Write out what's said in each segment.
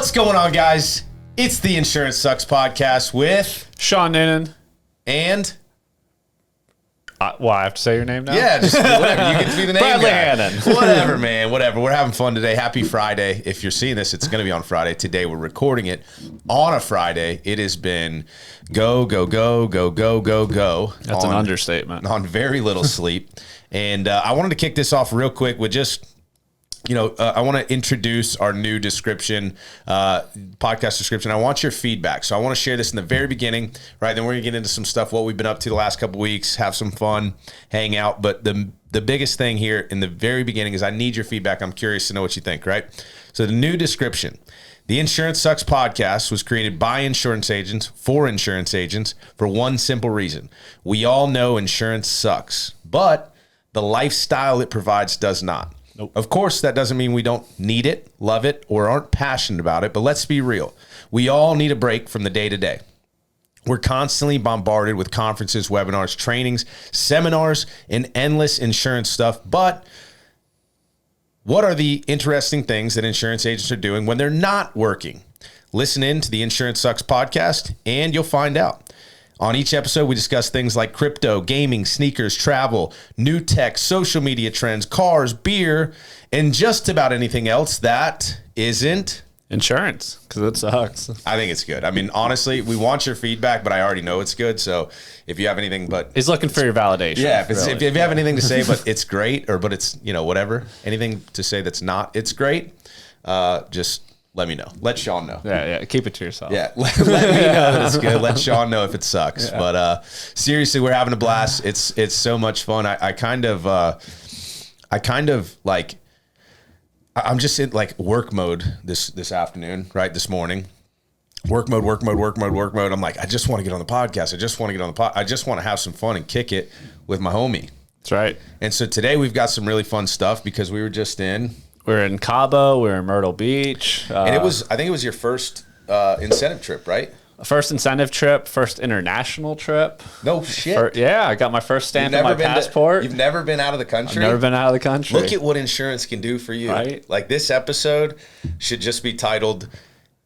What's going on, guys? It's the Insurance Sucks podcast with Sean Hannon. And Well, I have to say your name now? yeah, just whatever. You can be the name Bradley guy. Hannon. Whatever, man. Whatever. We're having fun today. Happy Friday. If you're seeing this, it's going to be on Friday. Today, we're recording it on a Friday. It has been go. That's an understatement. On very little sleep. And I wanted to kick this off real quick with just, I want to introduce our new description, podcast description. I want your feedback. So I want to share this in the very beginning, right? Then we're going to get into some stuff, what we've been up to the last couple weeks, have some fun, hang out. But the biggest thing here in the very beginning is I need your feedback. I'm curious to know what you think, right? So the new description. The Insurance Sucks podcast was created by insurance agents for insurance agents for one simple reason. We all know insurance sucks, but the lifestyle it provides does not. Nope. Of course, that doesn't mean we don't need it, love it, or aren't passionate about it, but let's be real. We all need a break from the day-to-day. We're constantly bombarded with conferences, webinars, trainings, seminars, and endless insurance stuff, but what are the interesting things that insurance agents are doing when they're not working? Listen in to the Insurance Sucks podcast, and you'll find out. On each episode, we discuss things like crypto, gaming, sneakers, travel, new tech, social media trends, cars, beer, and just about anything else that isn't Insurance, because it sucks. I think it's good. I mean, honestly, we want your feedback, but I already know it's good. So if you have anything but... He's looking for your validation. Yeah, if you have anything to say, but it's great, but it's, whatever, anything to say that's not, it's great, just... let me know. Let Sean know. Yeah. Keep it to yourself. Yeah. Let me know that it's good. Let Sean know if it sucks. Yeah. But seriously, we're having a blast. It's so much fun. I'm just in like work mode this afternoon, right? This morning. Work mode. I'm like, I just want to get on the podcast. I just want to have some fun and kick it with my homie. That's right. And so today we've got some really fun stuff because we were just We're in Cabo. We're in Myrtle Beach. And I think it was your first incentive trip, right? First incentive trip, first international trip. No shit. I got my first stamp in my passport. You've never been out of the country? I've never been out of the country. Look at what insurance can do for you. Right? Like this episode should just be titled,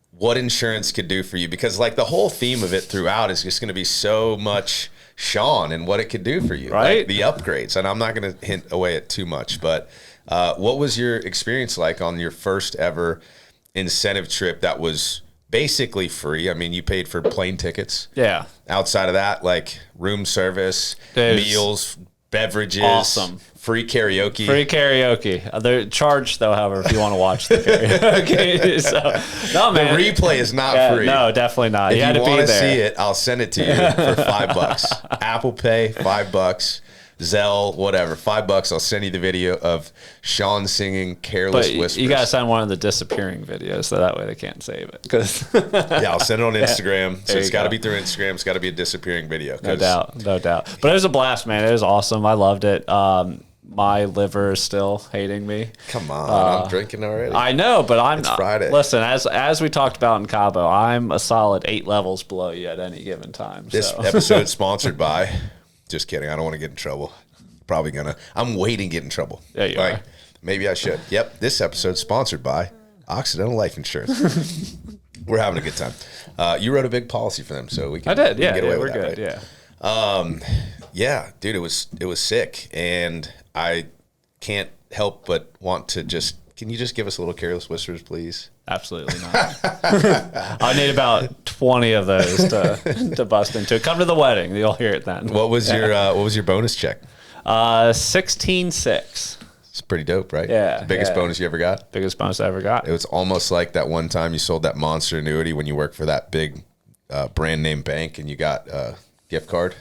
What Insurance Could Do For You. Because like the whole theme of it throughout is just going to be so much Sean and what it could do for you. Right? Like the upgrades. And I'm not going to hint away at too much, but what was your experience like on your first ever incentive trip that was basically free? I mean, you paid for plane tickets. Yeah. Outside of that, like room service, meals, beverages. Awesome. Free karaoke. They're charged, though, however, if you want to watch the karaoke. So, no, man. The replay is not free. No, definitely not. If you want to see it, I'll send it to you for $5. Apple Pay, $5. Zelle, whatever, $5. I'll send you the video of Sean singing "Careless Whispers." You gotta send one of the disappearing videos, so that way they can't save it. Yeah, I'll send it on Instagram. So it's got to be through Instagram. It's got to be a disappearing video. No doubt. But it was a blast, man. It was awesome. I loved it. My liver is still hating me. Come on, I'm drinking already. I know, but It's Friday. Listen, as we talked about in Cabo, I'm a solid 8 levels below you at any given time. This episode is sponsored by. Just kidding. I don't want to get in trouble. Probably gonna. I'm waiting to get in trouble. Yeah, you are. Maybe I should. Yep. This episode's sponsored by Occidental Life Insurance. We're having a good time. You wrote a big policy for them, so we can. I did. Yeah. Get away we're with that, good. right? Yeah. Yeah, dude. It was sick, and I can't help but want to just. Can you just give us a little Careless Whispers, please? Absolutely not. I need about 20 of those to bust into. Come to the wedding. You'll hear it then. What was your bonus check? 16.6. It's pretty dope, right? Yeah. The biggest bonus you ever got? Biggest bonus I ever got. It was almost like that one time you sold that monster annuity when you worked for that big brand name bank and you got a gift card.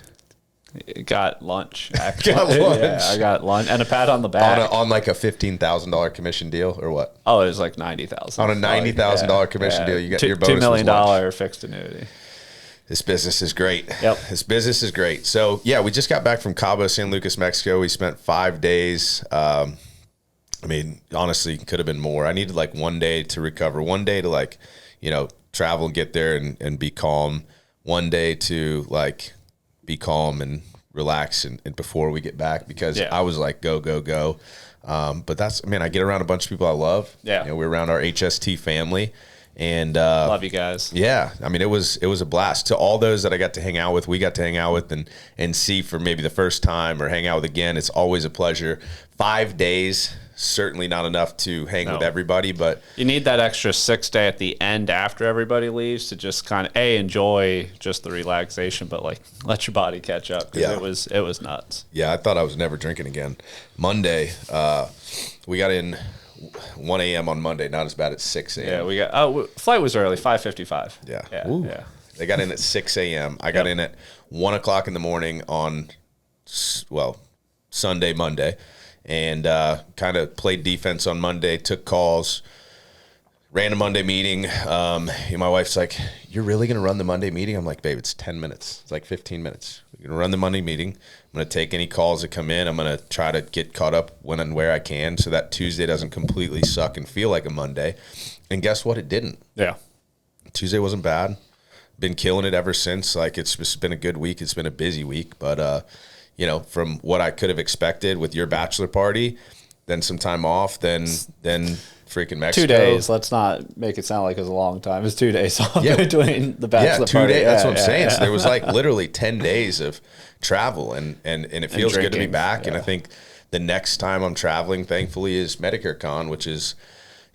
Got lunch. Actually. Got lunch. Yeah, I got lunch and a pat on the back. On like a $15,000 commission deal or what? Oh, it was like $90,000. On a $90,000 commission deal, you got your bonus. $2 million fixed annuity. This business is great. Yep. This business is great. So yeah, we just got back from Cabo, San Lucas, Mexico. We spent 5 days. I mean, honestly, could have been more. I needed like 1 day to recover, 1 day to travel and get there and be calm. 1 day to be calm and relax and before we get back because I was like, go. But I get around a bunch of people I love. Yeah. We're around our HST family And love you guys. Yeah, I mean, it was a blast. To all those that I got to hang out with, we got to hang out with and see for maybe the first time or hang out with again. It's always a pleasure. 5 days, certainly not enough to hang with everybody, but you need that extra 6 day at the end after everybody leaves to just kind of enjoy just the relaxation, but like let your body catch up, because it was nuts. Yeah, I thought I was never drinking again. Monday, we got in 1 a.m. on Monday, not as bad as 6 a.m. Yeah, we got flight was early, 5:55. Yeah. They got in at 6 a.m. I got in at 1 o'clock in the morning on Sunday, Monday, and kind of played defense on Monday, took calls, ran a Monday meeting. My wife's like, "You're really going to run the Monday meeting?" I'm like, "Babe, it's 10 minutes. It's like 15 minutes. We're going to run the Monday meeting. I'm going to take any calls that come in. I'm going to try to get caught up when and where I can so that Tuesday doesn't completely suck and feel like a Monday." And guess what? It didn't. Yeah. Tuesday wasn't bad. Been killing it ever since. Like, it's just been a good week. It's been a busy week. But, from what I could have expected with your bachelor party, then some time off, then freaking Mexico. 2 days. Let's not make it sound like it was a long time. It's 2 days off between the bachelor 2 party. days. That's what I'm saying. So there was like literally 10 days of travel, and it feels good to be back. And I think the next time I'm traveling, thankfully, is Medicare Con, which is,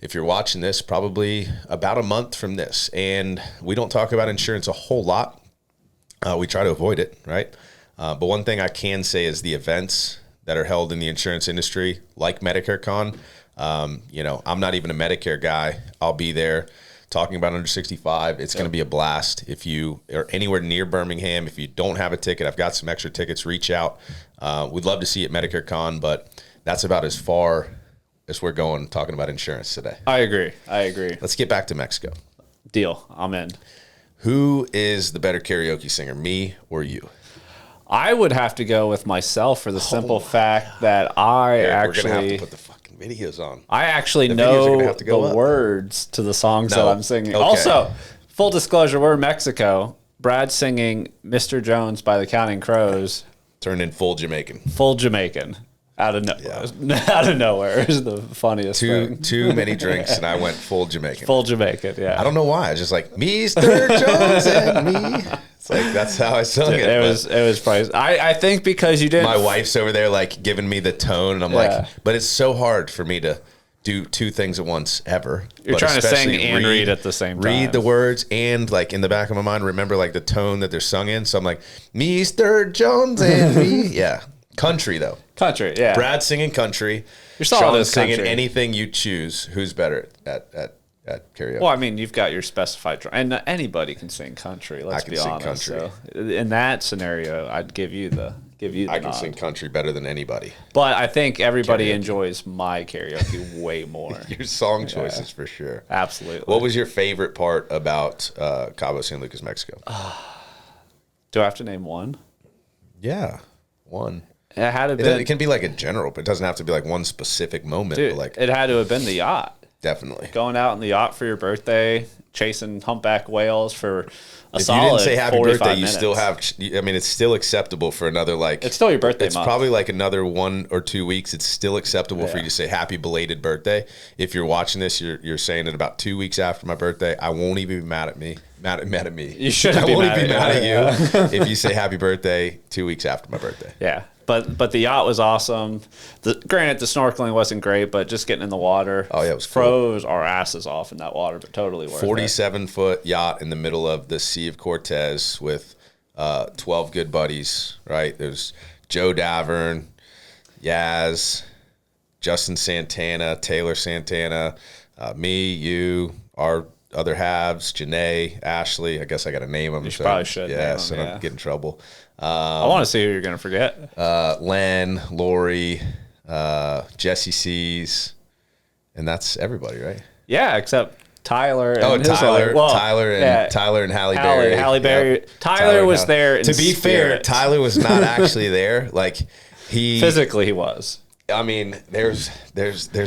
if you're watching this, probably about a month from this. And we don't talk about insurance a whole lot. We try to avoid it, right? But one thing I can say is the events that are held in the insurance industry, like Medicare Con, I'm not even a Medicare guy. I'll be there talking about under 65. It's going to be a blast. If you are anywhere near Birmingham, if you don't have a ticket, I've got some extra tickets. Reach out. We'd love to see you at Medicare Con, but that's about as far as we're going talking about insurance today. I agree. Let's get back to Mexico. Deal. I'm in. Who is the better karaoke singer, me or you? I would have to go with myself for the simple fact that We're gonna have to put the fucking videos on. I actually know the words to the songs that I'm singing. Okay. Also, full disclosure, we're in Mexico. Brad's singing Mr. Jones by the Counting Crows. Turned in full Jamaican. Full Jamaican. Out of nowhere is the funniest thing. Too many drinks, and I went full Jamaican. Full Jamaican, yeah. I don't know why. I was just like, Mr. Jones and me. It's like, that's how I sung it. It was probably, I think because you didn't. My wife's over there like giving me the tone, and I'm like, but it's so hard for me to do two things at once ever. You're trying to sing and read at the same time. Read the words and like in the back of my mind remember like the tone that they're sung in. So I'm like, Mr. Jones and me. Yeah. Country though. Country, yeah. Brad singing country. You're solid Sean as singing country. Anything you choose. Who's better at karaoke? Well, I mean, you've got your specified, and anybody can sing country. Let's be honest. Country. So in that scenario, I'd give you the I can sing country better than anybody. But I think everybody enjoys my karaoke way more. Your song choices for sure. Absolutely. What was your favorite part about Cabo San Lucas, Mexico? Do I have to name one? Yeah, one. It had to been. It can be like a general, but it doesn't have to be like one specific moment. Dude, but like it had to have been the yacht. Definitely. Going out in the yacht for your birthday, chasing humpback whales for a solid 45 minutes. If you didn't say happy birthday, you still have, I mean, it's still acceptable for another like. It's still your birthday It's month. probably like another 1 or 2 weeks. It's still acceptable for you to say happy belated birthday. If you're watching this, you're saying it about 2 weeks after my birthday. I won't even be mad at me. Mad at me. You shouldn't be mad at you if you say happy birthday 2 weeks after my birthday. Yeah. But the yacht was awesome. Granted, the snorkeling wasn't great, but just getting in the water. Oh, yeah, it was froze our asses off in that water, but totally worth 47-foot yacht in the middle of the Sea of Cortez with 12 good buddies, right? There's Joe Davern, Yaz, Justin Santana, Taylor Santana, me, you, our other halves, Janae, Ashley. I guess I got to name them. You probably should. Yeah, so I don't get in trouble. I want to see who you're going to forget. Len, Lori, Jesse C's, and that's everybody, right? Yeah, except Tyler. And Tyler and Halle Berry. Halle Berry. Yep. Tyler was there. To be fair, Tyler was not actually there. Like physically he was. I mean, there's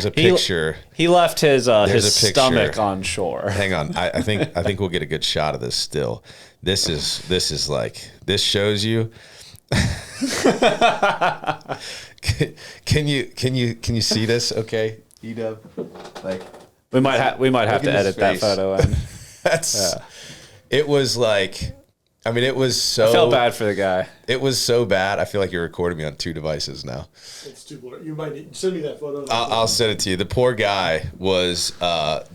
a picture. He left his stomach on shore. Hang on, I think we'll get a good shot of this still. This is like, this shows you. Can you see this? Okay, Edub, like we might have to edit that photo in. It was like, I mean, it was so. I felt bad for the guy. It was so bad. I feel like you're recording me on 2 devices now. It's too blurry. You might send me that photo. I'll send it to you. The poor guy was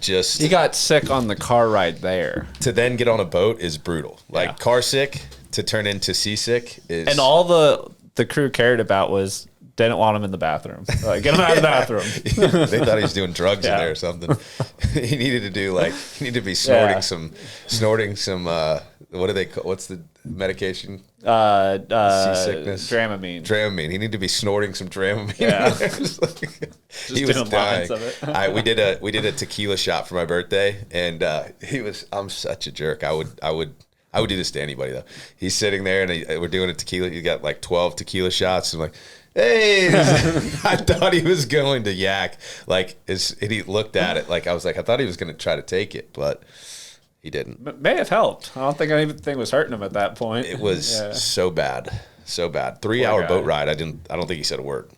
just. He got sick on the car ride there. To then get on a boat is brutal. Like car sick to turn into seasick is. And all the crew cared about was didn't want him in the bathroom. Like, get him out of the bathroom. They thought he was doing drugs in there or something. He needed to do he needed to be snorting some. What do they call? What's the medication? Seasickness. Dramamine. He needed to be snorting some Dramamine. Yeah. He was dying. We did a tequila shot for my birthday, and I'm such a jerk. I would do this to anybody though. He's sitting there, and we're doing a tequila. He got like 12 tequila shots. And I'm like, hey, I thought he was going to yak. Like, and he looked at it like I was like, I thought he was going to try to take it, but he didn't. But may have helped. I don't think anything was hurting him at that point. It was so bad, so bad. 3-hour boat ride. I don't think he said a word.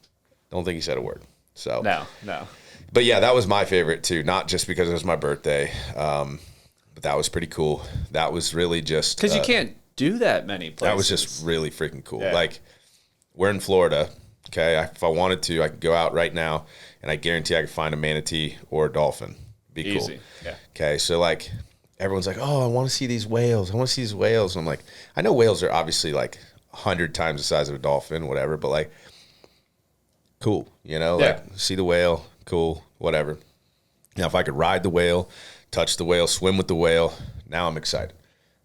Don't think he said a word. So no. But yeah, that was my favorite too. Not just because it was my birthday, but that was pretty cool. That was really just because you can't do that many places. That was just really freaking cool. Yeah. Like, we're in Florida. Okay, if I wanted to, I could go out right now, and I guarantee I could find a manatee or a dolphin. Be cool. Easy. Yeah. Okay, so like everyone's like, oh, I want to see these whales. And I'm like, I know whales are obviously like 100 times the size of a dolphin, whatever, but like, cool, like see the whale, cool, whatever. Now, if I could ride the whale, touch the whale, swim with the whale, now I'm excited.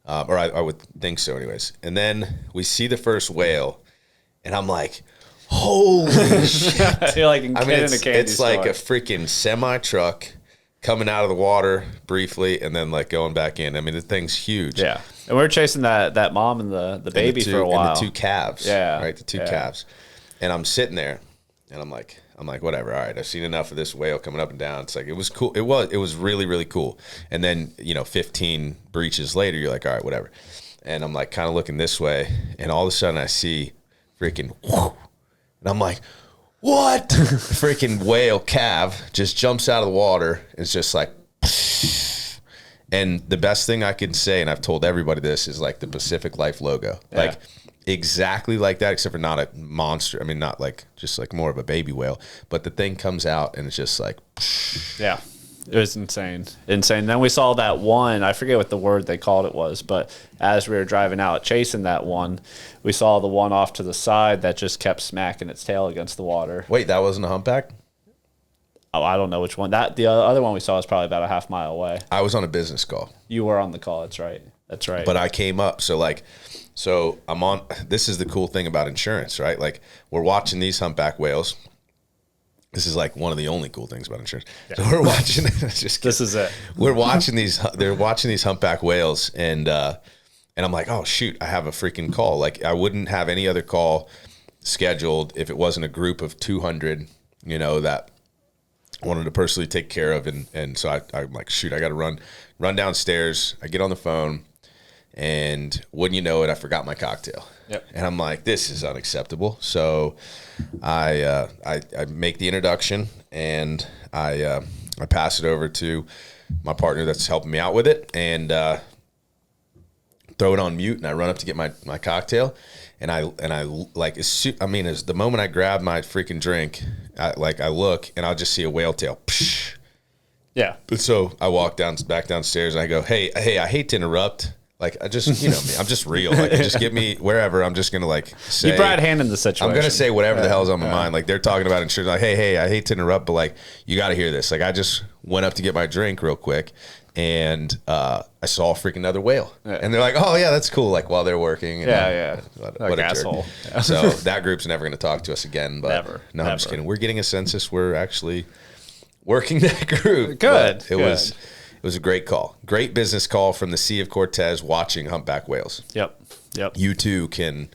Or I would think so anyways. And then we see the first whale, and I'm like, holy shit. You're like in a candy it's store. like a freaking semi-truck coming out of the water briefly and then like going back in. I mean, the thing's huge. Yeah. And we were chasing that mom and the baby for a while. And the 2 calves. Yeah. Right, the 2 calves. And I'm sitting there, and I'm like, whatever. All right, I've seen enough of this whale coming up and down. It's like, it was cool. It was really, really cool. And then, 15 breaches later, you're like, all right, whatever. And I'm like kind of looking this way, and all of a sudden I see freaking, and I'm like, what? Freaking whale calf just jumps out of the water. It's just like, and the best thing I can say, and I've told everybody this, is like the Pacific Life logo. Yeah. Like, exactly like that, except for not a monster. I mean, not like, just like more of a baby whale, but the thing comes out and it's just like, yeah, it was insane. Then we saw that one, I forget what the word they called it was, but as we were driving out chasing that one, we saw the one off to the side that just kept smacking its tail against the water. Wait, that wasn't a humpback? Oh, I don't know which one. The other one we saw was probably about a half mile away. I was on a business call. You were on the call. That's right. But I came up. So I'm on, this is the cool thing about insurance, right? Like, we're watching these humpback whales. This is like one of the only cool things about insurance. Yeah. So we're watching, this is it. We're watching they're watching these humpback whales, and I'm like, oh shoot, I have a freaking call. Like, I wouldn't have any other call scheduled if it wasn't a group of 200, that I wanted to personally take care of. And so I'm like, shoot, I got to run downstairs. I get on the phone, and wouldn't you know it, I forgot my cocktail. Yep. And I'm like, this is unacceptable. So I make the introduction, and I pass it over to my partner that's helping me out with it, and throw it on mute, and I run up to get my cocktail, and I like, as the moment I grab my freaking drink, I look, and I'll just see a whale tail. Psh. Yeah. So I walk back downstairs, and I go, hey, I hate to interrupt. Like, I just, me, I'm just real. Like, just get me wherever. I'm just going to like say. You brought Hannon the situation. I'm going to say whatever the hell's on my mind. Like, they're talking about insurance. Like, hey, I hate to interrupt, but like, you got to hear this. Like, I just went up to get my drink real quick, and I saw freaking another whale. Yeah. And they're like, oh yeah, that's cool. Like, while they're working. And what a asshole. Yeah. So that group's never going to talk to us again. But never. No, I'm just kidding. We're getting a census. We're actually working that group. Good. It was a great call. Great business call from the Sea of Cortez, watching humpback whales. Yep. You too can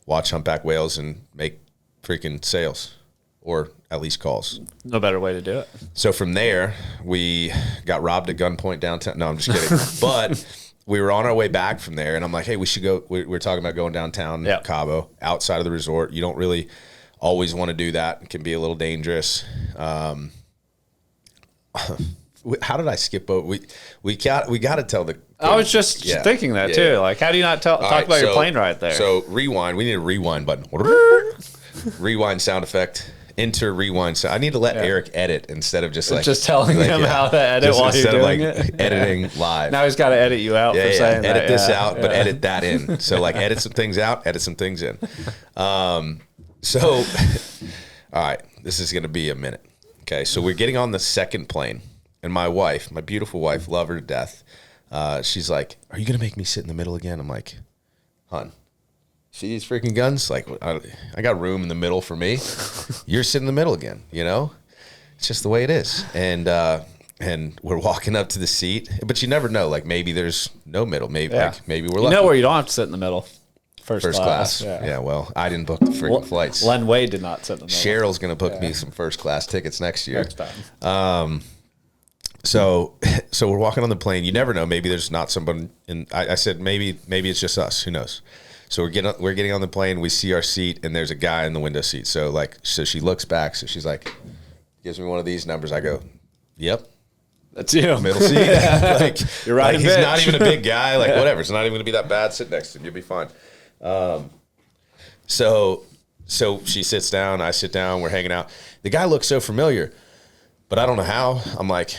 watch humpback whales and make freaking sales, or at least calls. No better way to do it. So from there, we got robbed at gunpoint downtown. No, I'm just kidding. But we were on our way back from there, and I'm like, hey, we should go. We're talking about going downtown Cabo, outside of the resort. You don't really always want to do that. It can be a little dangerous. how did I skip over? We got to tell the. I was just thinking that too. Yeah. Like, how do you not talk about your plane ride there? So rewind. We need a rewind button. Rewind sound effect. Enter rewind sound. I need to let Eric edit instead of just telling him how to edit while you're doing it. Editing live. Now he's got to edit you out for saying that. Edit this out, but edit that in. So like edit some things out, edit some things in. So, all right, this is going to be a minute. Okay, so we're getting on the second plane, and my wife, my beautiful wife, love her to death. She's like, "Are you going to make me sit in the middle again?" I'm like, "Hun, see these freaking guns? Like, I got room in the middle for me. You're sitting in the middle again. You know, it's just the way it is." And we're walking up to the seat, but you never know. Like maybe there's no middle. Maybe maybe we're lucky. You know where you don't have to sit in the middle. First class. Yeah. Well, I didn't book the freaking flights. Len Wade did not sit in the middle. Cheryl's going to book me some first class tickets next year. Next time. So we're walking on the plane. You never know. Maybe there's not someone. And I said maybe it's just us. Who knows? So we're getting on the plane. We see our seat, and there's a guy in the window seat. So she looks back. So she's like, gives me one of these numbers. I go, "Yep, that's you." Middle seat. You're right. He's not even a big guy. Like whatever. It's not even going to be that bad. Sit next to him. You'll be fine. So she sits down. I sit down. We're hanging out. The guy looks so familiar, but I don't know how. I'm like,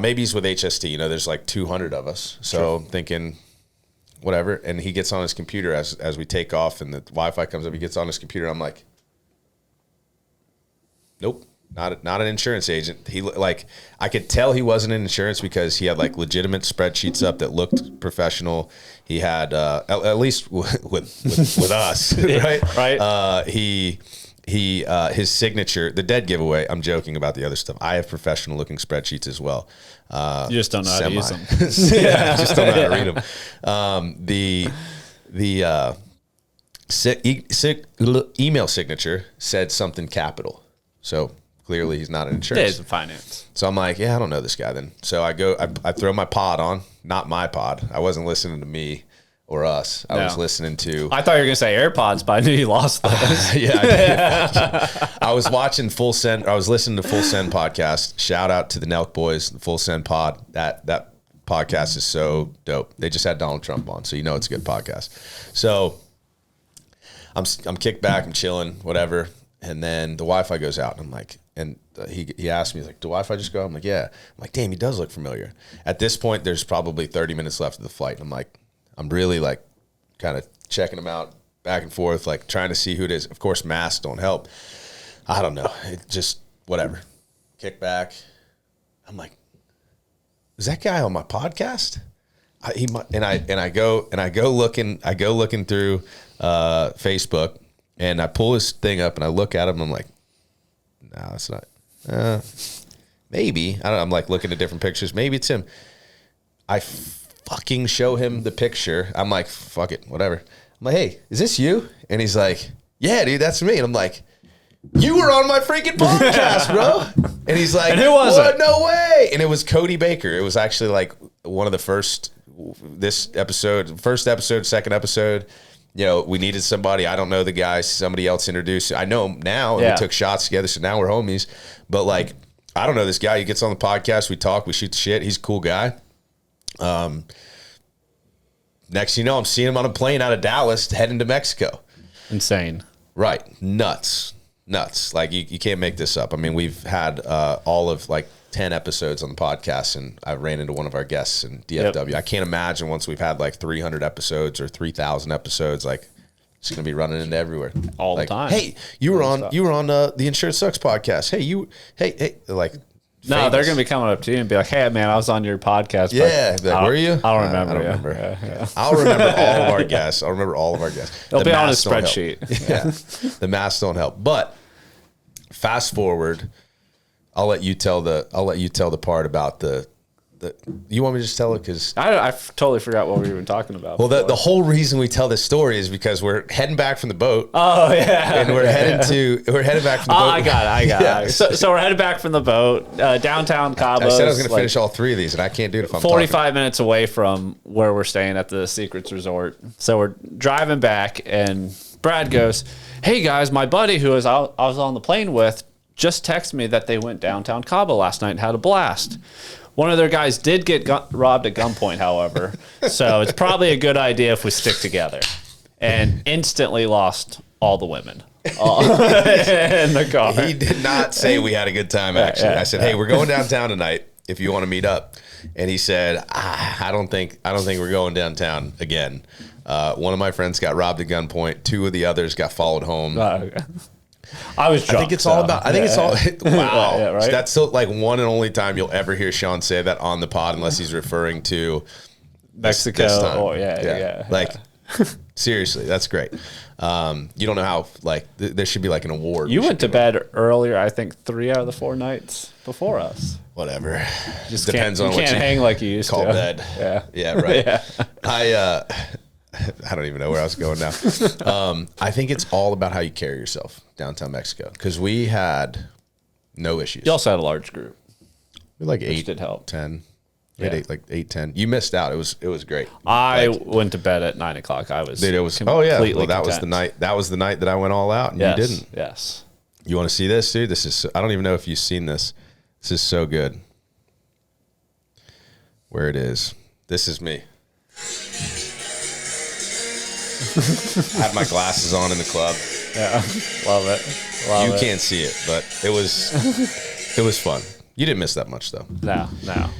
maybe he's with HST. You know, there's like 200 of us. So I'm thinking, whatever. And he gets on his computer as we take off, and the Wi-Fi comes up. He gets on his computer. I'm like, nope, not an insurance agent. He I could tell he wasn't in insurance because he had like legitimate spreadsheets up that looked professional. He had at least with us, right? Right. He his signature, the dead giveaway. I'm joking about the other stuff. I have professional looking spreadsheets as well. You just don't know how to use them. Yeah, just don't know how to read them. Email signature said something capital. So clearly he's not in insurance. Days of finance. So I'm like, yeah, I don't know this guy then. So I throw my pod on, not my pod. I wasn't listening to me or us. I was listening to. I thought you were going to say AirPods, but I knew you lost those. Yeah, I did. I was watching Full Send. I was listening to Full Send podcast. Shout out to the Nelk boys, the Full Send pod. That podcast is so dope. They just had Donald Trump on, so you know it's a good podcast. So I'm kicked back. I'm chilling, whatever. And then the Wi-Fi goes out, and I'm like, he asked me, he's like, "Did Wi-Fi just go?" I'm like, "Yeah." I'm like, "Damn, he does look familiar." At this point, there's probably 30 minutes left of the flight. And I'm like, I'm really like kind of checking him out back and forth, like trying to see who it is. Of course, masks don't help. I don't know. It just, whatever. Kick back. I'm like, is that guy on my podcast? I go looking through Facebook, and I pull his thing up and I look at him. And I'm like, no, it's not. Maybe. I don't know. I'm like looking at different pictures. Maybe it's him. I fucking show him the picture. I'm like, fuck it, whatever. I'm like, "Hey, is this you?" And he's like, "Yeah, dude, that's me." And I'm like, "You were on my freaking podcast, bro." And he's like, "And who was it?" "No way." And it was Cody Baker. It was actually like one of the first episode, second episode. You know, we needed somebody. I don't know the guy. Somebody else introduced. I know him now, and we took shots together. So now we're homies. But like, I don't know this guy. He gets on the podcast. We talk. We shoot the shit. He's a cool guy. Next thing you know, I'm seeing him on a plane out of Dallas heading to Mexico. Insane. Right. Nuts. Like you can't make this up. I mean, we've had all of like 10 episodes on the podcast, and I ran into one of our guests in DFW. Yep. I can't imagine once we've had like 300 episodes or 3,000 episodes, like it's going to be running into everywhere all like, the time. "Hey, you were on the Insurance Sucks podcast. Hey, like." No, famous. they're going to be coming up to you and be like, "Hey, man, I was on your podcast." Yeah, like, were you? I don't remember. I don't remember. Yeah. I'll remember all of our guests. They'll be on a spreadsheet. Yeah, the masks don't help. But fast forward, I'll let you tell the part about the. You want me to just tell it? Because I totally forgot what we were talking about. Well, the whole reason we tell this story is because we're heading back from the boat. Oh yeah, and we're heading back from the boat. I got it. So we're headed back from the boat, downtown Cabo. I said I was going to finish all three of these, and I can't do it if I'm 45 minutes away from where we're staying at the Secrets Resort. So we're driving back, and Brad goes, "Hey guys, my buddy who I was on the plane with just texted me that they went downtown Cabo last night and had a blast." One of their guys did get robbed at gunpoint, however. So it's probably a good idea if we stick together. And instantly lost all the women in the car. He did not say we had a good time, actually. I said, hey, we're going downtown tonight if you want to meet up. And he said, I don't think we're going downtown again. One of my friends got robbed at gunpoint. 2 of the others got followed home. I was drunk. I think it's all about. I think it's all. Wow, Yeah, right? That's so, like one and only time you'll ever hear Sean say that on the pod, unless he's referring to Mexico. This time. Oh yeah. Like seriously, that's great. You don't know how like there should be like an award. You went to bed earlier. I think 3 out of the 4 nights before us. Whatever. Just depends on you what can't you hang like you used call to. bed. Yeah. Right. Yeah. I don't even know where I was going now. I think it's all about how you carry yourself downtown Mexico, because we had no issues. You also had a large group. We were like 8, did help. 10. We Yeah. had 8, 10. You missed out. It was great. I Like, went to bed at 9 o'clock. I was. dude, it was. completely Oh yeah. Well, that was the content. night. That was the night that I went all out, and Yes, you didn't. Yes. You want to see this, dude? This is. I don't even know if you've seen this. This is so good. Where it is. This is me. I had my glasses on in the club. Yeah. Love it. Love You it. can't see it, but it was fun. You didn't miss that much though. No.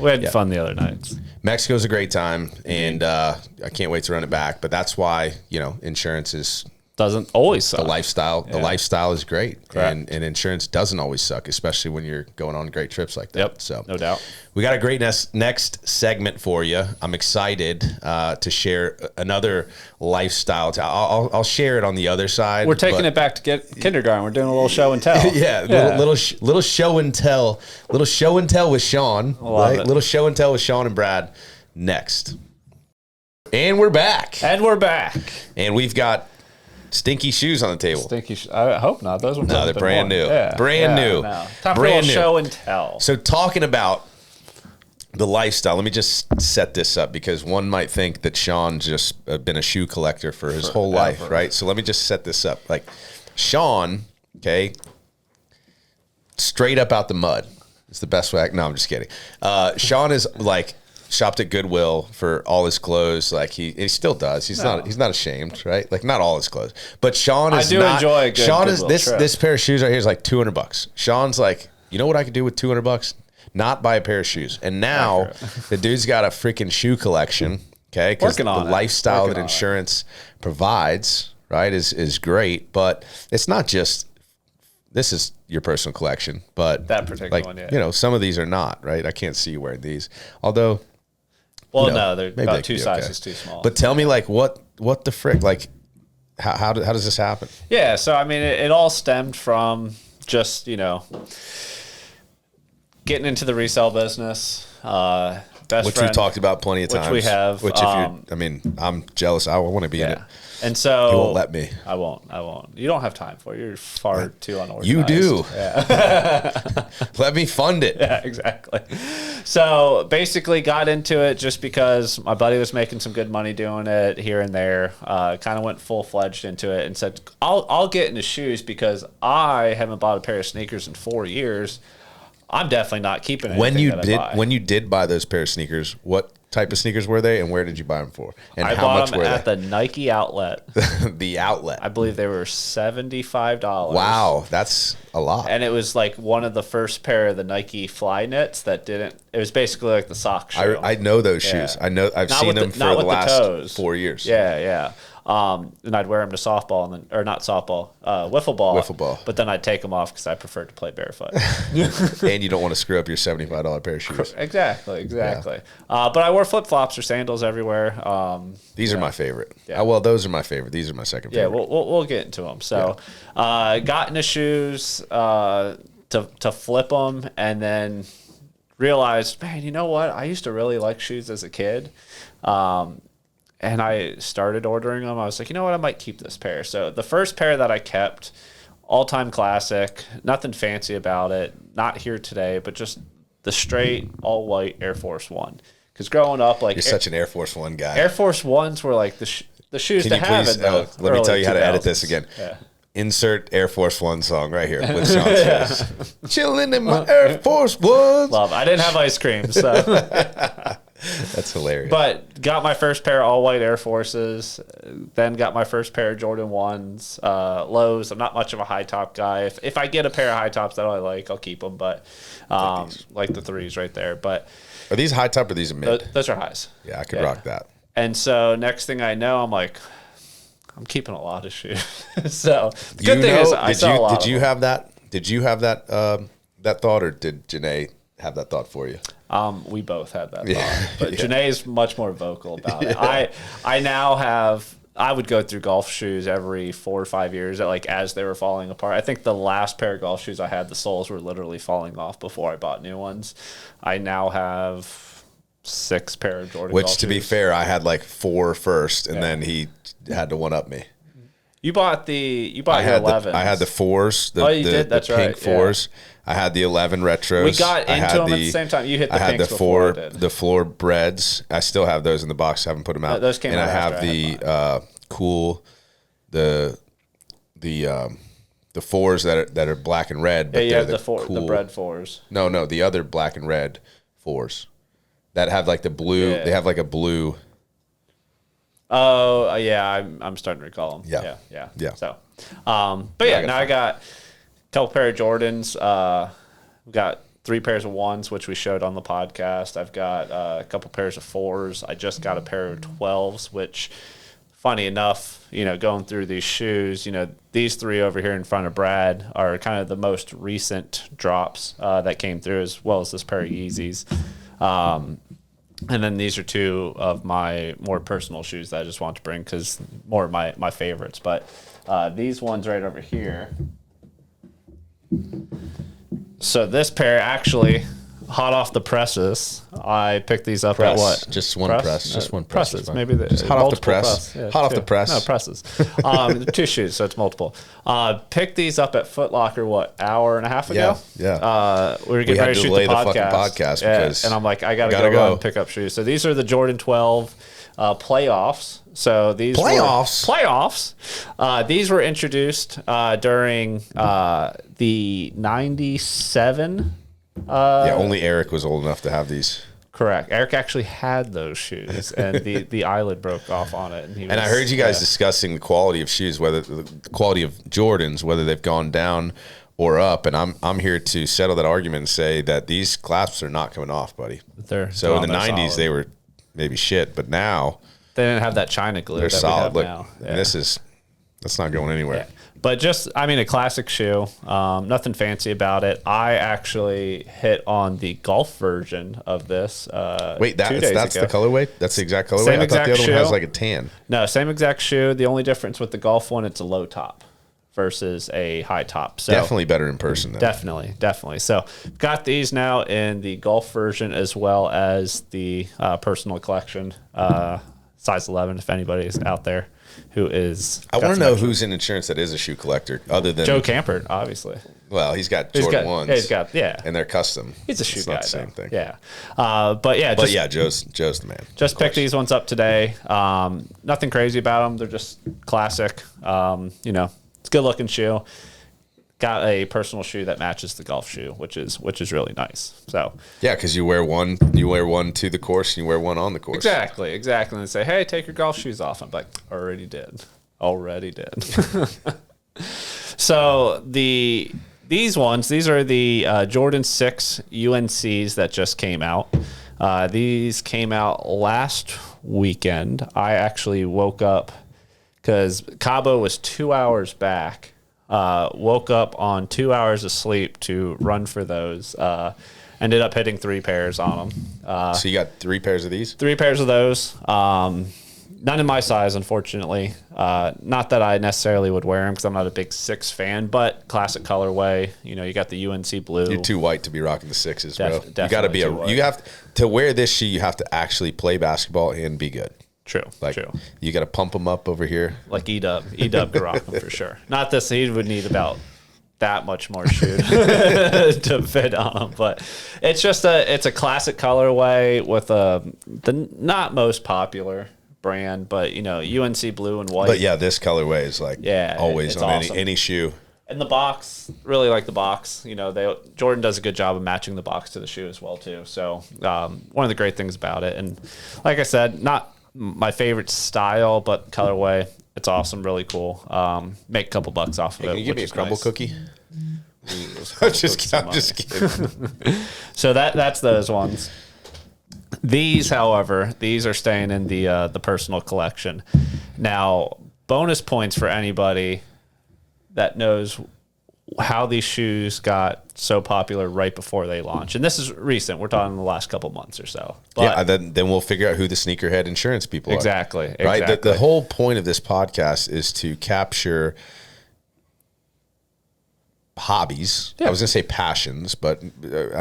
We had fun the other nights. Mexico's a great time, and I can't wait to run it back. But that's why insurance is Doesn't always suck. the lifestyle. The lifestyle is great, Correct. and insurance doesn't always suck, especially when you're going on great trips like that. Yep. So no doubt. we got a great next segment for you. I'm excited to share another lifestyle. I'll share it on the other side. We're taking it back to kindergarten. We're doing a little show and tell. Little show and tell. Little show and tell with Sean. Right? it. Little show and tell with Sean and Brad next. And we're back. And we're back. And we've got stinky shoes on the table. Stinky. I hope not. Those ones. No, they're brand new. Brand new. No. Time for a Brand little new. show and tell. So talking about the lifestyle, let me just set this up, because one might think that Sean's just been a shoe collector for his whole life, right? So let me just set this up. Like Sean, okay, straight up out the mud. It's the best way. No, I'm just kidding. Sean is like shopped at Goodwill for all his clothes. Like he still does. He's not ashamed, right? Like not all his clothes, but Sean is. I do enjoy a good Sean is Goodwill trip. this pair of shoes right here is like $200. Sean's like, you know what I could do with $200? Not buy a pair of shoes. And now the dude's got a freaking shoe collection. Okay, because the lifestyle that insurance provides, right, is great. But it's not just. This is your personal collection, but That particular one, yeah. Some of these are not, right? I can't see you wearing these, although. Well, no, they're maybe about they 2 could be sizes okay. too small. But tell me, like, what the frick? Like, how does this happen? Yeah, so I mean, it all stemmed from just getting into the resale business. Which we've talked about plenty of times. Which we have. Which, if I'm jealous. I want to be in it. And so You won't let me. I won't. You don't have time for it. You're far too unorganized. You do. Yeah. Let me fund it. Yeah, exactly. So basically got into it just because my buddy was making some good money doing it here and there. Kind of went full-fledged into it and said, I'll get into shoes because I haven't bought a pair of sneakers in 4 years. I'm definitely not keeping it. When you did buy those pair of sneakers, what type of sneakers were they, and where did you buy them for? And I how much bought them were at they? the Nike outlet. The outlet. I believe they were $75. Wow, that's a lot. And it was like one of the first pair of the Nike Fly Knits that didn't. It was basically like the sock shoe. I know those shoes. Yeah. I know. I've Not seen with them the- for not the with the last toes. 4 years. Yeah. And I'd wear them to softball and then, or not softball, wiffle ball. Wiffle ball. But then I'd take them off because I preferred to play barefoot. And you don't want to screw up your $75 pair of shoes. Exactly. But I wore flip flops or sandals everywhere. These are my favorite. Yeah. Well, those are my favorite. These are my second Yeah, favorite. we'll get into them. So, got into shoes to flip them, and then realized, man, you know what? I used to really like shoes as a kid, and I started ordering them. I was like, you know what? I might keep this pair. So the first pair that I kept, all-time classic, nothing fancy about it. Not here today, but just the straight all-white Air Force One. Because growing up, like You're such an Air Force One guy. Air Force Ones were like the shoes Can to you have please? in the Let me tell you how to edit 2000s. this again. Yeah. insert Air Force One song right here with Sean says, chilling in my Air Force Ones. Love. I didn't have ice cream, so That's hilarious. but got my first pair of all white Air Forces. Then got my first pair of Jordan 1s, lows. I'm not much of a high top guy. If I get a pair of high tops that I like, I'll keep them. But like the 3s right there. But Are these high top or these are mid? those are highs. Yeah, I could rock that. And so next thing I know, I'm like, I'm keeping a lot of shoes. So the good thing is I sell a lot. Did you have that? Did you have that that thought, or did Janae have that thought for you? We both had that thought, but Janae's much more vocal about it. I now have. I would go through golf shoes every 4 or 5 years, like as they were falling apart. I think the last pair of golf shoes I had, the soles were literally falling off before I bought new ones. I now have 6 pair of Jordan. Which, to be fair, I had like 4 first, and then he had to one up me. You bought your 11s. I had the 4s. You did. That's the pink right. 4s. I had the 11 retros. We got into them at the same time. You hit the pinks before I did. The floor breads. I still have those in the box. I haven't put them out. Those came out after I have the cool the 4s that are black and red. But you have the cool, the bread 4s. No, the other black and red 4s that have like the blue. Yeah. They have like a blue. Oh yeah, I'm starting to recall them. Yeah. So, but yeah, now I got a couple pair of Jordans. We got 3 pairs of 1s, which we showed on the podcast. I've got a couple pairs of 4s. I just got a pair of 12s, which, funny enough, going through these shoes, these 3 over here in front of Brad are kind of the most recent drops that came through, as well as this pair of Yeezys. And then these are 2 of my more personal shoes that I just want to bring because more of my favorites. But these ones right over here. So this pair actually, hot off the presses, I picked these up at what? Just one press. Just one press. Presses. Maybe just hot off the press. Yeah, hot off the press. No, presses. 2 shoes, so it's multiple. Picked these up at Foot Locker, hour and a half ago? Yeah. We were getting ready to shoot the podcast because and I'm like, I got to go run and pick up shoes. So these are the Jordan 12 playoffs. So these playoffs. These were introduced during the 97. Only Eric was old enough to have these. Correct. Eric actually had those shoes, and the eyelid broke off on it. And I heard you guys discussing the quality of shoes, whether the quality of Jordans, whether they've gone down or up. And I'm here to settle that argument and say that these clasps are not coming off, buddy. So in the 90s, they were maybe shit, but now they didn't have that China glue. They're that solid. We have now. And that's not going anywhere. Yeah. But a classic shoe. Nothing fancy about it. I actually hit on the golf version of this. Wait, that's the colorway? That's the exact colorway? Same I thought the other shoe. one has like a tan. No, same exact shoe. The only difference with the golf one, it's a low top versus a high top. So definitely better in person, though. Definitely. So got these now in the golf version as well as the personal collection, size 11, if anybody's out there who is. I want to know who's in insurance that is a shoe collector, other than Joe Campert, obviously. Well, he's got Jordan 1s. And they're custom. He's a shoe guy. Not the same thing. Yeah. Joe's the man. Just picked these ones up today. Nothing crazy about them. They're just classic. It's a good looking shoe. Got a personal shoe that matches the golf shoe, which is really nice. So yeah, because you wear one to the course, and you wear one on the course. Exactly. And they say, "Hey, take your golf shoes off." I'm like, already did. So these are the Jordan 6 UNCs that just came out. These came out last weekend. I actually woke up because Cabo was 2 hours back. Woke up on 2 hours of sleep to run for those. Ended up hitting 3 pairs on them. So you got 3 pairs of these? 3 pairs of those. None in my size, unfortunately. Not that I necessarily would wear them because I'm not a big 6 fan, but classic colorway. You got the UNC blue. You're too white to be rocking the 6s, bro. You got to be white. You have to wear this shoe. You have to actually play basketball and be good. True. You got to pump them up over here. Like E-Dub could rock them for sure. Not this. He would need about that much more shoe to fit on them, but it's a classic colorway with the not most popular, brand, but UNC blue and white. But yeah, this colorway is like always it's on awesome. any shoe. And the box, really like the box. Jordan does a good job of matching the box to the shoe as well too. So one of the great things about it, and like I said, not my favorite style, but colorway, it's awesome, really cool. Make a couple bucks off of it. Can you give me a crumble cookie? I'm just kidding. So that's those ones. These, however, are staying in the personal collection. Now, bonus points for anybody that knows how these shoes got so popular right before they launched. And this is recent. We're talking the last couple months or so. But then we'll figure out who the sneakerhead insurance people are. Exactly. Right? The whole point of this podcast is to capture hobbies. I was going to say passions, but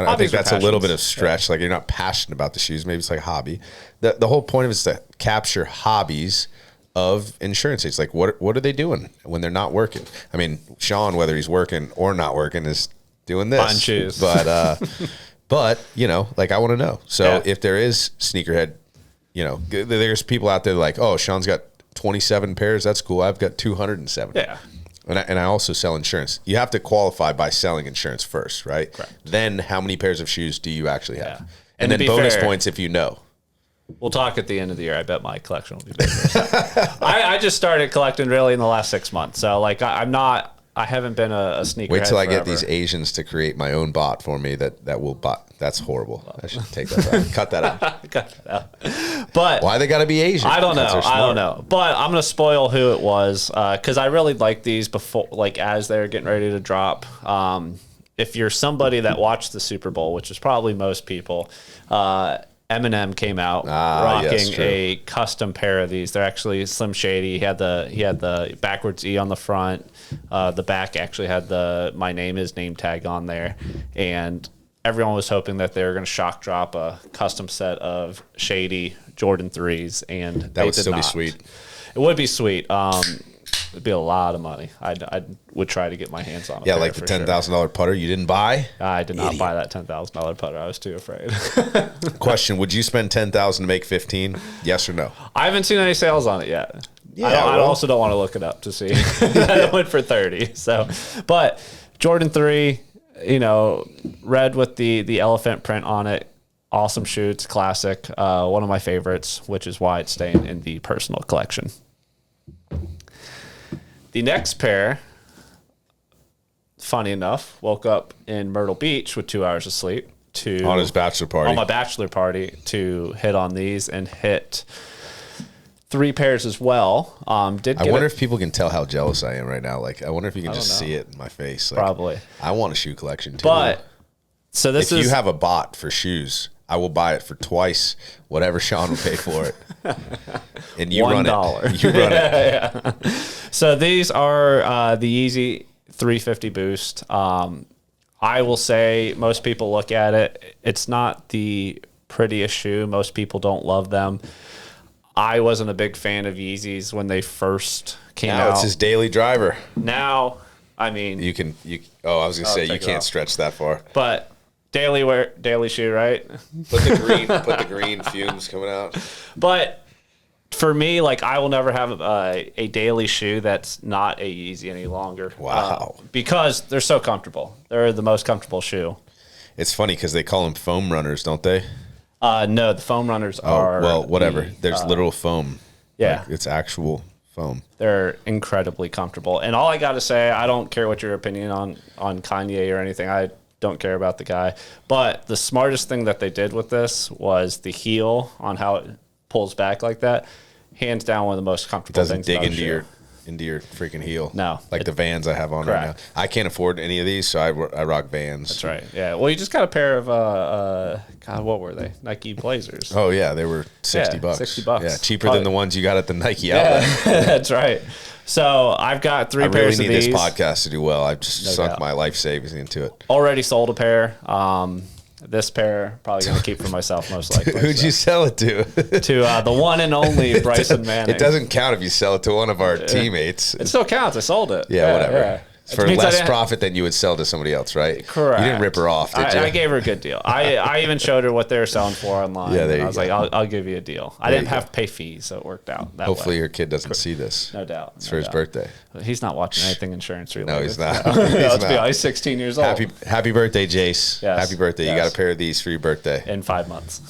I think that's a little bit of stretch. Like, you're not passionate about the shoes. Maybe it's like a hobby. The whole point of it is to capture hobbies of insurance agents. Like, what are they doing when they're not working? I mean, Sean, whether he's working or not working, is doing this. On shoes. But like, I want to know. So if there is sneakerhead, there's people out there like, oh, Sean's got 27 pairs. That's cool. I've got 207. Yeah. And I also sell insurance. You have to qualify by selling insurance first, right? Correct. Then how many pairs of shoes do you actually have? Yeah. And then bonus points if you know. We'll talk at the end of the year. I bet my collection will be bigger. I just started collecting really in the last 6 months. So like I haven't been a sneakerhead. Wait till I forever. get these Asians to create my own bot for me that will bot. That's horrible. I should take that out. Cut that out. Cut that out. But why they got to be Asian? I don't know. But I'm gonna spoil who it was because I really liked these before, like as they were getting ready to drop. If you're somebody that watched the Super Bowl, which is probably most people, Eminem came out rocking a custom pair of these. They're actually Slim Shady. He had the backwards E on the front. The back actually had the "My name is" name tag on there, and everyone was hoping that they were going to shock drop a custom set of Shady Jordan 3s, and that would still be sweet. It would be sweet. It'd be a lot of money. I would try to get my hands on it. Yeah, like the $10,000 putter you didn't buy? I did not buy that $10,000 putter. I was too afraid. Question, would you spend $10,000 to make 15? Yes or no? I haven't seen any sales on it yet. Yeah, I also don't want to look it up to see that it went for 30. So, but Jordan 3, red with the elephant print on it. Awesome shoe. It's classic. One of my favorites, which is why it's staying in the personal collection. The next pair, funny enough, woke up in Myrtle Beach with 2 hours of sleep on his bachelor party. On my bachelor party to hit on these and hit 3 pairs as well. I wonder if people can tell how jealous I am right now. Like, I wonder if you can just see it in my face. Like, probably. I want a shoe collection too. But so if you have a bot for shoes, I will buy it for twice whatever Sean would pay for it. And you run it. You run it. So these are the Yeezy 350 Boost. I will say most people look at it. It's not the prettiest shoe. Most people don't love them. I wasn't a big fan of Yeezys when they first came out. Now it's his daily driver. Now, I mean, I was gonna say you can't stretch that far. But daily shoe, right? Put the green fumes coming out. But for me, like, I will never have a daily shoe that's not a Yeezy any longer. Wow. Because they're so comfortable. They're the most comfortable shoe. It's funny because they call them foam runners, don't they? No, the foam runners are. Well, whatever. There's literal foam. Yeah. Like, it's actual foam. They're incredibly comfortable. And all I got to say, I don't care what your opinion on Kanye or anything. I don't care about the guy. But the smartest thing that they did with this was the heel on how it pulls back like that. Hands down, one of the most comfortable things. It doesn't dig into your freaking heel. No. Like the Vans I have on right now. I can't afford any of these, so I rock Vans. That's right. Yeah. Well, you just got a pair of, God, what were they? Nike Blazers. Oh, yeah. They were $60. $60. Yeah, cheaper than the ones you got at the Nike outlet. That's right. So I've got 3 pairs of these. I really need this podcast to do well. I've just sunk my life savings into it. Already sold a pair. This pair, probably going to keep for myself most likely. Who'd you sell it to? To the one and only Bryson Manning. It doesn't count if you sell it to one of our teammates. It still counts. I sold it. Yeah, whatever. Yeah. for less profit than you would sell to somebody else, right? Correct. You didn't rip her off, did you? I gave her a good deal. I even showed her what they were selling for online. Yeah, there I was like, I'll give you a deal. I didn't have to pay fees, so it worked out that Hopefully way. your kid doesn't see this. No doubt. It's for his birthday. He's not watching anything insurance related. No, he's not. Let's be honest, he's 16 years old. Happy birthday, Jace. Yes, Happy birthday. yes. You got a pair of these for your birthday. In 5 months.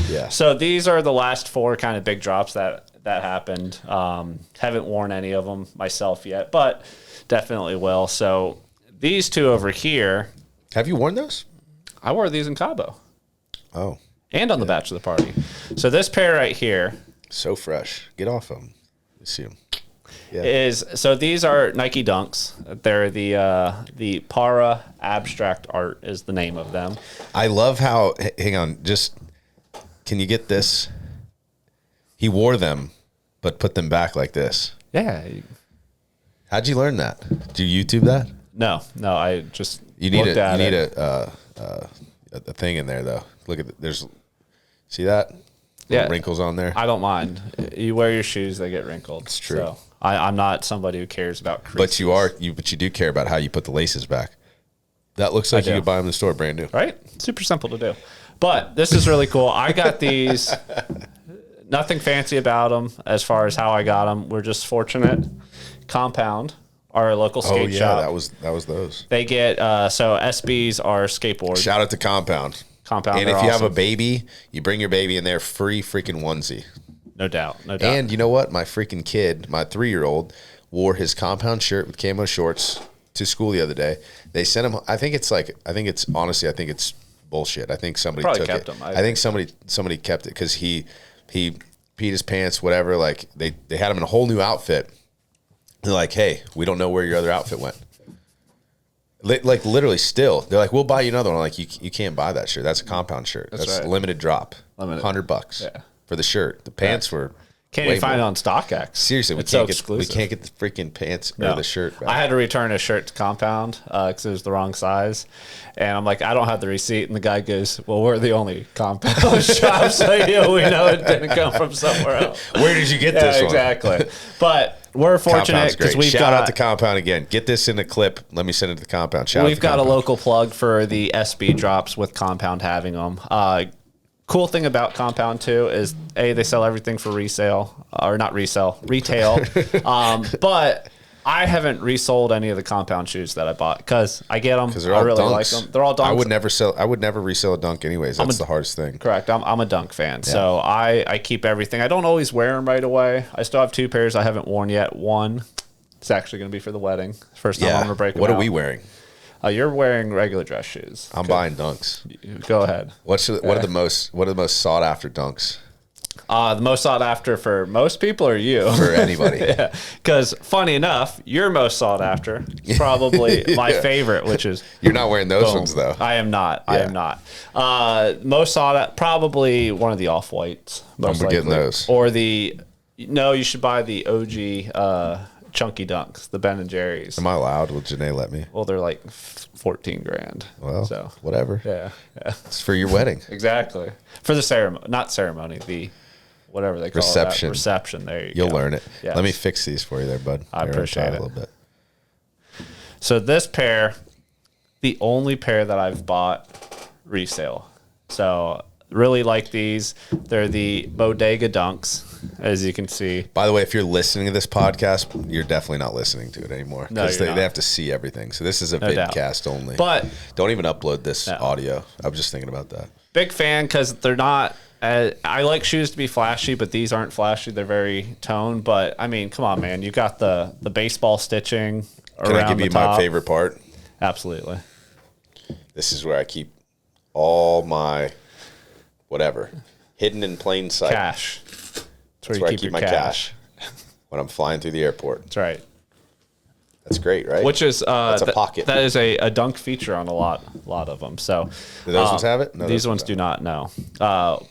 Yeah. So these are the last 4 kind of big drops that happened. Haven't worn any of them myself yet, but definitely will. So these 2 over here. Have you worn those? I wore these in Cabo. Oh. And on the bachelor party. So this pair right here. So fresh. Get off them. Let's see them. Yeah. So these are Nike Dunks. They're the Para Abstract Art is the name of them. I love how, hang on, just, can you get this? He wore them, but put them back like this. Yeah. How'd you learn that? Do you YouTube that? No, I just You need a a thing in there though. Look at there's, see that? Yeah, wrinkles on there. I don't mind. You wear your shoes, they get wrinkled. It's true. So I'm not somebody who cares about creases. But you do care about how you put the laces back. That looks like you could buy them in the store brand new. Right? Super simple to do. But this is really cool. I got these. Nothing fancy about them as far as how I got them. We're just fortunate. Compound, our local skate shop. that was those. They get so SBs are skateboards. Shout out to Compound. Compound. And if you have a baby, you bring your baby in there, free freaking onesie. No doubt. And you know what? My freaking kid, my 3-year-old, wore his Compound shirt with camo shorts to school the other day. They sent him. I think it's bullshit. I think somebody Probably took kept it. him. I think somebody kept it because he peed his pants, whatever. Like they had him in a whole new outfit. They're like, hey, we don't know where your other outfit went. Like literally still. They're like, we'll buy you another one. I'm like, you can't buy that shirt. That's a Compound shirt. That's right. limited drop. Limited. $100 for the shirt. The pants were can't even find it on StockX. Seriously, we can't get the freaking pants or the shirt back. I had to return a shirt to Compound because it was the wrong size. And I'm like, I don't have the receipt. And the guy goes, well, we're the only Compound shop, so we know it didn't come from somewhere else. Where did you get this one? Exactly. But we're fortunate because we've Shout out to Compound again. Get this in a clip. Let me send it to the Compound. We've got a local plug for the SB drops with Compound having them. Cool thing about Compound too is they sell everything for resale or not resell, retail. But I haven't resold any of the Compound shoes that I bought because I get them. I really like them. They're all dunks. I would never resell a dunk anyways. That's the hardest thing. Correct. I'm a dunk fan, so I keep everything. I don't always wear them right away. I still have 2 pairs I haven't worn yet. One, it's actually going to be for the wedding. First time I'm going to break them What out. are we wearing? You're wearing regular dress shoes. I'm buying dunks. Go ahead. What are the most sought after dunks? The most sought after for most people or you? For anybody. Yeah. Because funny enough, your most sought after is probably my favorite, which is you're not wearing those ones though. I am not. Yeah. I am not. Most sought after, probably one of the off whites. Most likely. Getting those. Or you should buy the OG chunky dunks, the Ben and Jerry's. Am I allowed? Will Janae let me? Well, they're like 14 grand. Well, so whatever. Yeah. It's for your wedding. Exactly. For the ceremony, not ceremony, the whatever they call reception. it. Reception. There you You'll go. learn it. Yes. Let me fix these for you there, bud. I appreciate it. A little bit. So this pair, the only pair that I've bought resale. So really like these. They're the Bodega Dunks, as you can see. By the way, if you're listening to this podcast, you're definitely not listening to it anymore because they have to see everything. So this is a vidcast only. But don't even upload this audio. I was just thinking about that. Big fan because they're not. I like shoes to be flashy, but these aren't flashy. They're very toned. But I mean, come on, man! You got the baseball stitching around the top. Can I give you my favorite part? Absolutely. This is where I keep all my whatever hidden in plain sight. Cash. That's where I keep my cash when I'm flying through the airport. That's right. That's great, right? Which is that's a pocket. That is a dunk feature on a lot of them. So do those ones have it? No, these ones do not. No,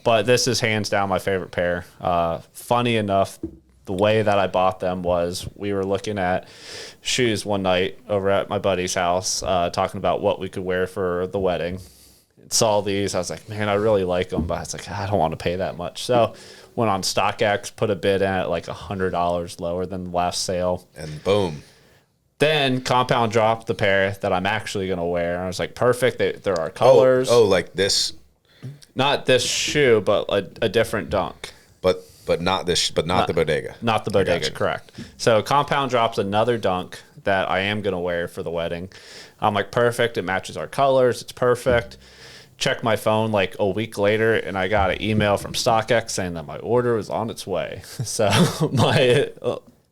but this is hands down my favorite pair. Funny enough, the way that I bought them was we were looking at shoes one night over at my buddy's house, talking about what we could wear for the wedding. Saw these, I was like, man, I really like them, but I was like, I don't want to pay that much. So went on StockX, put a bid in at like $100 lower than the last sale, and boom. Then Compound dropped the pair that I'm actually going to wear. I was like, perfect. There are colors. Oh, like this. Not this shoe, but a different dunk. But not this. But not the bodega. Not the bodega, correct. So Compound drops another dunk that I am going to wear for the wedding. I'm like, perfect. It matches our colors. It's perfect. Check my phone like a week later, and I got an email from StockX saying that my order was on its way. So my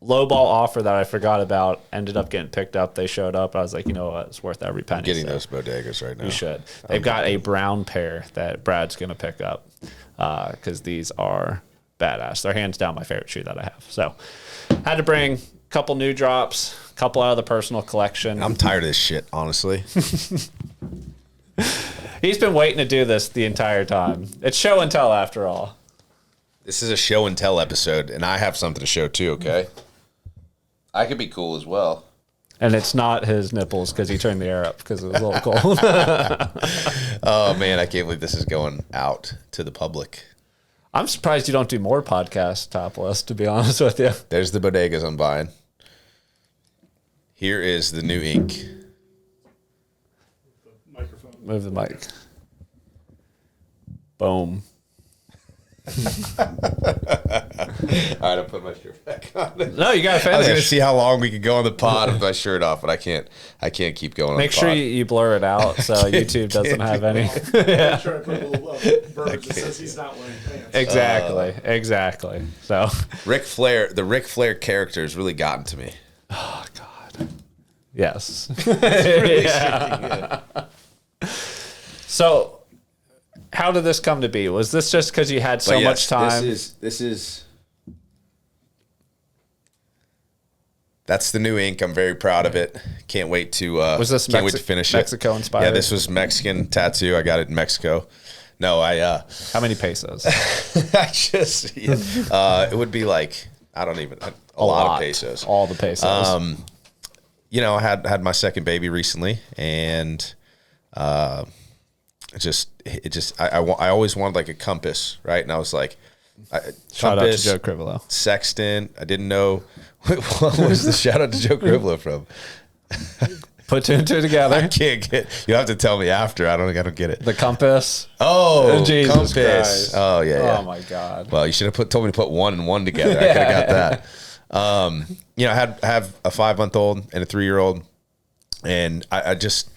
lowball offer that I forgot about ended up getting picked up. They showed up. I was like, you know what? It's worth every penny. I'm getting those bodegas right now. You should. They've got a brown pair that Brad's going to pick up because these are badass. They're hands down my favorite shoe that I have. So had to bring a couple new drops, a couple out of the personal collection. I'm tired of this shit, honestly. He's been waiting to do this the entire time. It's show and tell after all. This is a show and tell episode, and I have something to show too, okay? I could be cool as well. And it's not his nipples because he turned the air up because it was a little cold. Oh, man, I can't believe this is going out to the public. I'm surprised you don't do more podcasts topless, to be honest with you. There's the bodegas I'm buying. Here is the new ink. Microphone. Move the mic. Boom. All right, I'll put my shirt back on. No, you got to I was going to finish. see how long we could go on the pod with my shirt off, but I can't keep going on Make the sure pod. you blur it out so YouTube doesn't have any. Make sure I put a little bird that says he's not wearing pants. Exactly. So, The Ric Flair character has really gotten to me. oh God, yes. Yeah. So, how did this come to be? Was this just because you had so much time? This is. That's the new ink. I'm very proud of it. Can't wait to. Was this can't wait to finish Mexico it. inspired? Yeah, this was Mexican tattoo. I got it in Mexico. No, How many pesos? I just. It would be like I don't even a lot of pesos. All the pesos. You know, I had my second baby recently, and I always wanted like a compass, right? And I was like, Shout out to compass, Joe Crivolo. sextant. I didn't know what was the shout out to Joe Crivolo from. Put two and two together. I can't get. You have to tell me after. I don't get it. The compass. Oh, Jesus compass. Christ. Oh yeah. Oh my God. Well, you should have told me to put one and one together. I could have got that. You know, I have a 5-month-old and a 3-year-old, and I just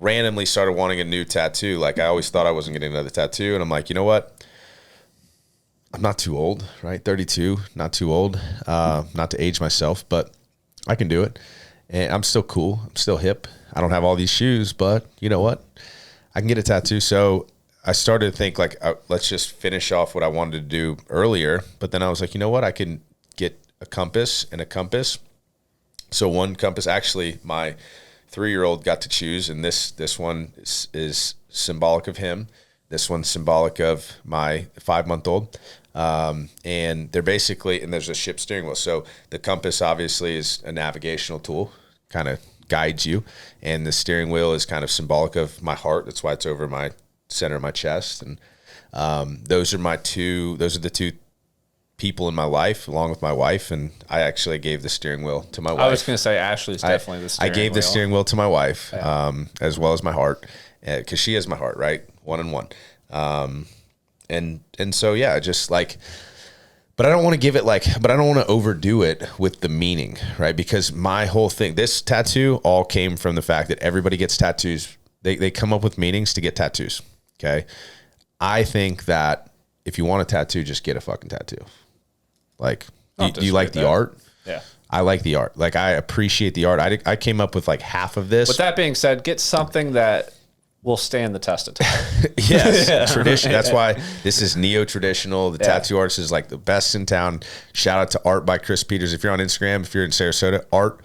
randomly started wanting a new tattoo. Like I always thought I wasn't getting another tattoo, and I'm like, you know what? I'm not too old, right? 32, not too old. Not to age myself, but I can do it, and I'm still cool. I'm still hip. I don't have all these shoes, but you know what? I can get a tattoo. So I started to think like, let's just finish off what I wanted to do earlier. But then I was like, you know what? I can get a compass and a compass. So one compass, actually, my 3-year-old got to choose, and this one is symbolic of him. This one's symbolic of my 5-month-old. And they're basically, and there's a ship steering wheel. So the compass obviously is a navigational tool, kind of guides you. And the steering wheel is kind of symbolic of my heart. That's why it's over my center of my chest. And those are the two people in my life, along with my wife. And I actually gave the steering wheel to my wife. I was going to say Ashley's definitely the steering wheel. I gave the steering wheel to my wife, as well as my heart, because she is my heart, right? One and one. And so, yeah, just like, but I don't want to give it but I don't want to overdo it with the meaning, right? Because my whole thing, this tattoo all came from the fact that everybody gets tattoos. They come up with meanings to get tattoos. Okay. I think that if you want a tattoo, just get a fucking tattoo. Like, do you like the art? Yeah. I like the art. Like, I appreciate the art. I came up with like half of this. With that being said, get something that will stand the test of time. Yes, tradition. That's why this is neo-traditional. The tattoo artist is like the best in town. Shout out to Art by Chris Peters. If you're on Instagram, if you're in Sarasota, Art,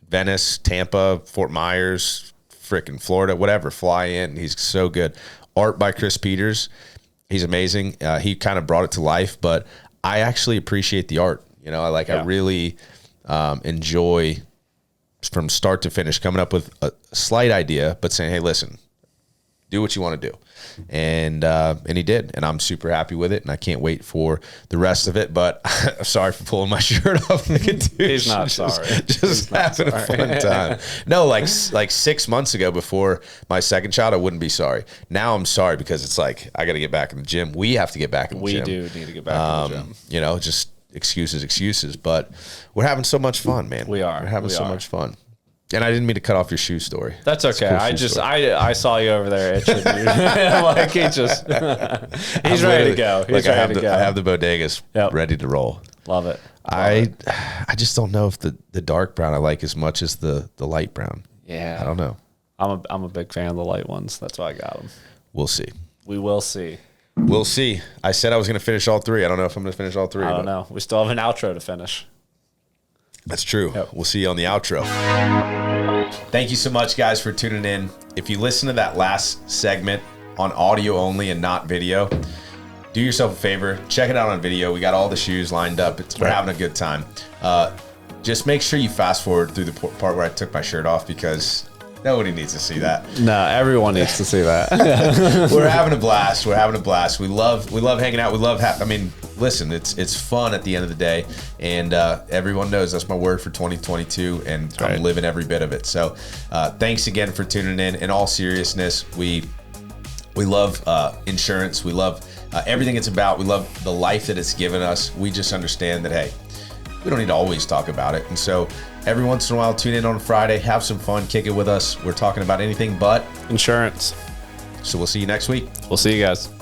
Venice, Tampa, Fort Myers, frickin' Florida, whatever, fly in. He's so good. Art by Chris Peters. He's amazing. He kind of brought it to life, but I actually appreciate the art. You know, I really enjoy from start to finish coming up with a slight idea, but saying, hey, listen, do what you want to do. And he did, and I'm super happy with it, and I can't wait for the rest of it. But I'm sorry for pulling my shirt off. He's not sorry. Just having a fun time. No, like 6 months ago, before my second child, I wouldn't be sorry. Now I'm sorry because it's like I got to get back in the gym. We have to get back in the gym. We do need to get back in the gym. You know, just excuses. But we're having so much fun, man. We are. We're having so much fun. And I didn't mean to cut off your shoe story. That's okay. I saw you over there itching. Like he's ready to go. He's ready to go. I have the bodegas ready to roll. Love it. I just don't know if the dark brown I like as much as the light brown. Yeah. I don't know. I'm a big fan of the light ones. That's why I got them. We'll see. We will see. We'll see. I said I was going to finish all three. I don't know if I'm going to finish all three. I don't know. We still have an outro to finish. That's true. Yep. We'll see you on the outro. Thank you so much, guys, for tuning in. If you listen to that last segment on audio only and not video, do yourself a favor. Check it out on video. We got all the shoes lined up. We're having a good time. Just make sure you fast forward through the part where I took my shirt off, because nobody needs to see that. No, everyone needs to see that. We're having a blast. We're having a blast. We love hanging out. We love listen, it's fun at the end of the day, and everyone knows that's my word for 2022, and I'm living every bit of it. So thanks again for tuning in. In all seriousness, we love insurance. We love everything it's about. We love the life that it's given us. We just understand that, hey, we don't need to always talk about it. And so every once in a while, tune in on Friday, have some fun, kick it with us. We're talking about anything but insurance. So we'll see you next week. We'll see you guys.